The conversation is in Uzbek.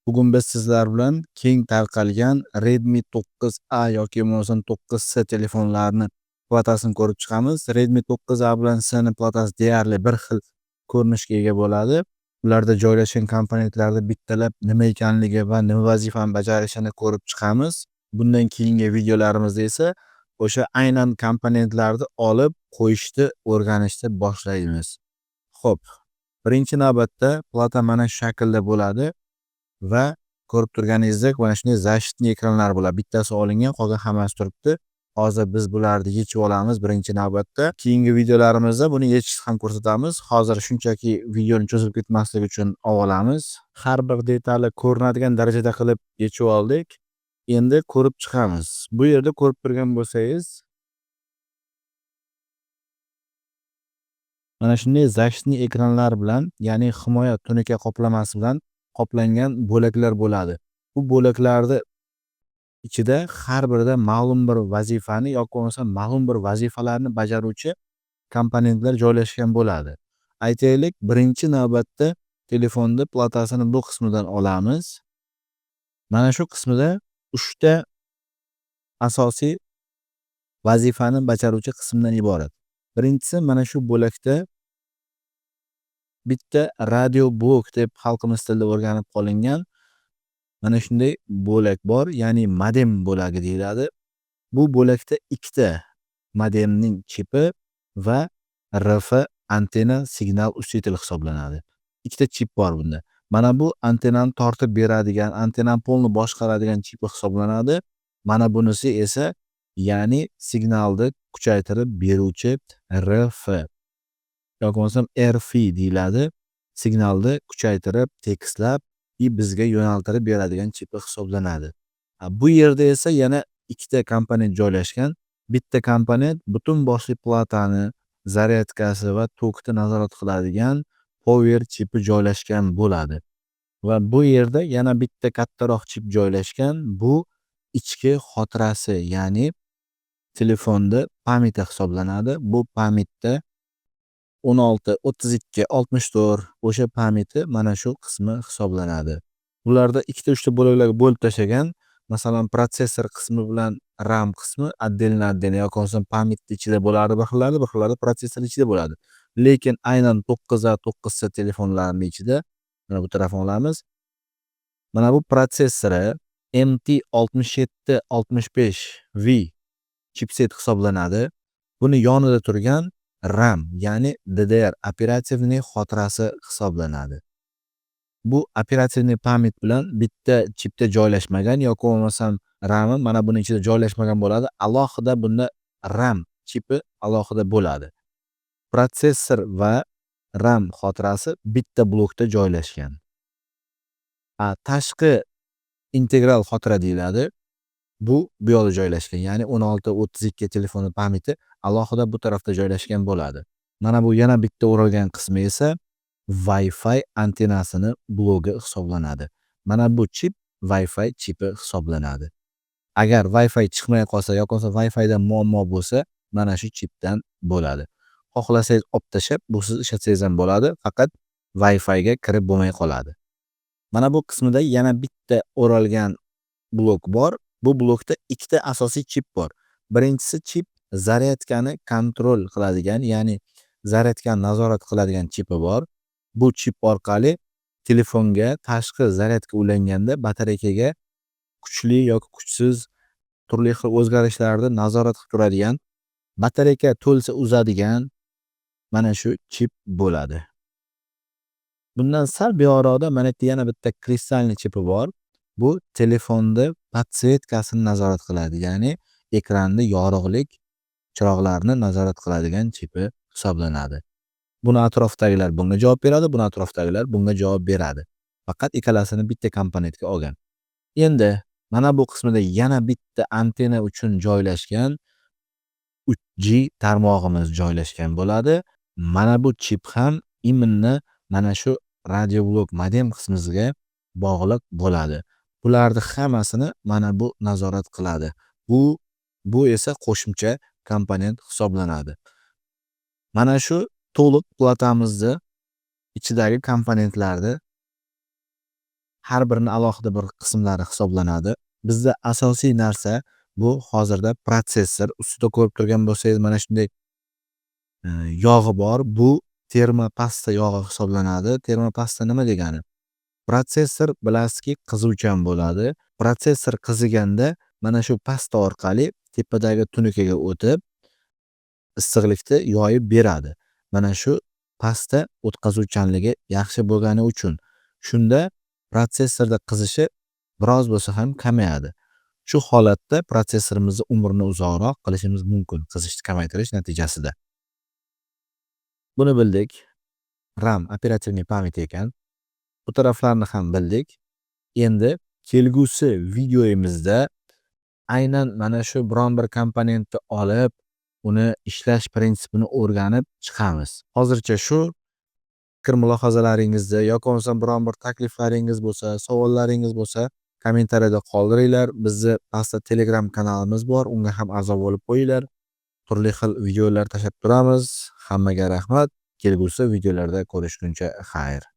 Bugun biz sizlar bilan keng tarqalgan Redmi 9A yoki bo'lmasam 9C telefonlarini platasini ko'rib chiqamiz. Redmi 9A bilan C'ni platasi deyarli bir xil ko'rinishga ega bo'ladi. Ularda joylashgan komponentlarda bittalab nima ekanligi va nima vazifani bajarishini ko'rib chiqamiz. Bundan keyingi videolarimizda esa o'sha aynan komponentlarni olib qo'yishni o'rganishni boshlaymiz. Xo'p, birinchi navbatda plata mana shu shaklda bo'ladi. Va ko'rib turganingizdek mana shunday защитный ekranlar bo'ladi. Bittasi olingan, qolgan hammasi turibdi. Hozir biz bularni yechib olamiz birinchi navbatda. Keyingi videolarimizda buni yechishni ham ko'rsatamiz. Hozir shunchaki videoni cho'zib ketmasligi uchun olamiz. Har bir detali ko'rinadigan darajada qilib yechib oldik. Endi ko'rib chiqamiz. Bu yerda ko'rib turgan bo'lsangiz, mana shunday защитный ekranlar bilan, ya'ni himoya tunuka qoplamasi bilan qoplangan bo'laklar bo'ladi. Bu bo'laklarni ichida har birida ma'lum bir vazifani yoki bo'lmasa ma'lum bir vazifalarni bajaruvchi komponentlar joylashgan bo'ladi. Aytaylik, birinchi navbatda telefonni platasini bu qismidan olamiz. Mana shu qismida 3 ta asosiy vazifani bajaruvchi qismdan iborat. Birinchisi, mana shu bo'lakda bitta radio blok deb xalqimiz tilida o'rganib qolingan mana shunday bo'lak bor, ya'ni modem bo'lagi deyiladi. Bu bo'lakda ikkita modemning chipi va RF antenna signal uschitel hisoblanadi. Ikkita chip bor bunda. Mana bu antennani tortib beradigan, antennani polni boshqaradigan chipi hisoblanadi. Mana bunisi esa ya'ni signalni kuchaytirib beruvchi RF yoki bo'lmasam RF deyiladi. Signalni kuchaytirib, tekislab bizga yo'naltirib beradigan chipi hisoblanadi. Bu yerda esa yana ikkita komponent joylashgan. Bitta komponent butun boshli platani, zaryadkasi va tokni nazorat qiladigan power chipi joylashgan bo'ladi. Va bu yerda yana bitta kattaroq chip joylashgan. Bu ichki xotirasi, ya'ni telefonni pamyati hisoblanadi. Bu pamyatda 16, 32, 64 o'sha pamyati mana shu qismi hisoblanadi. Bularda ikkita 3 ta bo'laklarga bo'lib tashagan. Masalan, protsessor qismi bilan RAM qismi отдельно yoki bo'lmasam pamyatni ichida bo'ladi bir xillari, bir xillari protsessor ichida bo'ladi. Lekin aynan 9A, 9C telefonlarining ichida mana bu tarafni olamiz. Mana bu protsessori MT6765V chipset hisoblanadi. Buni yonida turgan RAM, ya'ni DDR operativniy xotirasi hisoblanadi. Bu operativniy pamyat bilan bitta chipda joylashmagan yoki bo'lmasam RAM mana buning ichida joylashmagan bo'ladi. Alohida bunda RAM chipi alohida bo'ladi. Protsessor va RAM xotirasi bitta blokda joylashgan. Tashqi integral xotira deyiladi. Bu yoqda joylashgan, ya'ni 16, 32 telefoni pamyati alohida bu tarafda joylashgan bo'ladi. Mana bu yana bitta o'ralgan qismi esa Wi-Fi antennasini blogi hisoblanadi. Mana bu chip Wi-Fi chipi hisoblanadi. Agar Wi-Fi chiqmay qolsa yoki bo'lmasa Wi-Fi da muammo bo'lsa, mana shu chipdan bo'ladi. Xohlasangiz olib tashlab, bu siz ishlatsangiz ham bo'ladi, faqat Wi-Fi ga kirib bo'lmay qoladi. Mana bu qismida yana bitta o'ralgan blok bor. Bu blokda ikkita asosiy chip bor. Birinchisi chip zaryadkani kontrol qiladigan, ya'ni zaryadkani nazorat qiladigan chipi bor. Bu chip orqali telefonga tashqi zaryadka ulanganda batareykaga kuchli yoki kuchsiz turli xil o'zgarishlarni nazorat qilib turadigan, batareyka to'lsa uzadigan mana shu chip bo'ladi. Bundan sal buyoqroqda mana bu yana bitta kristalniy chipi bor. Bu telefonni podsetkasini nazorat qiladi, ya'ni ekranni yorug'lik, chiroqlarni nazorat qiladigan chipi hisoblanadi. Buni atrofdagilar bunga javob beradi, buni atrofdagilar bunga javob beradi. Faqat ikkalasini bitta komponentga olgan. Endi mana bu qismida yana bitta antenna uchun joylashgan 3G tarmog'imiz joylashgan bo'ladi. Mana bu chip ham imminni mana shu radio blok modem qismiga bog'liq bo'ladi. Bularni hammasini mana bu nazorat qiladi. Bu esa qo'shimcha komponent hisoblanadi. Mana shu to'liq platamizni ichidagi komponentlarni har birini alohida bir qismlari hisoblanadi. Bizda asosiy narsa bu hozirda protsessor. Ustida ko'rib turgan bo'lsangiz mana shunday yog'i bor. Bu termopasta yog'i hisoblanadi. Termopasta nima degani? Protsessor bilasizki qizuvchan bo'ladi. Protsessor qiziganda mana shu pasta orqali tepadagi tunukaga o'tib, issiqlikni yoyib beradi. Mana shu pasta o'tkazuvchanligi yaxshi bo'lgani uchun. Shunda protsessorda qizishi biroz bo'lsa ham kamayadi. Shu holatda protsessorimizni umrini uzoqroq qilishimiz mumkin qizishni kamaytirish natijasida. Buni bildik. RAM operativniy pamyat ekan. Bu taraflarni ham bildik. Endi kelgusi videoyimizda aynan mana shu biron bir komponentni olib, uni ishlash prinsipini o'rganib chiqamiz. Hozircha shu fikr mulohazalaringizni yoki bo'lmasam biron bir takliflaringiz bo'lsa, savollaringiz bo'lsa, kommentariyada qoldiringlar. Bizni pastda Telegram kanalimiz bor, unga ham a'zo bo'lib qo'yinglar. Turli xil videolar tashlab turamiz. Hammaga rahmat. Kelgusi videolarda ko'rishguncha xayr.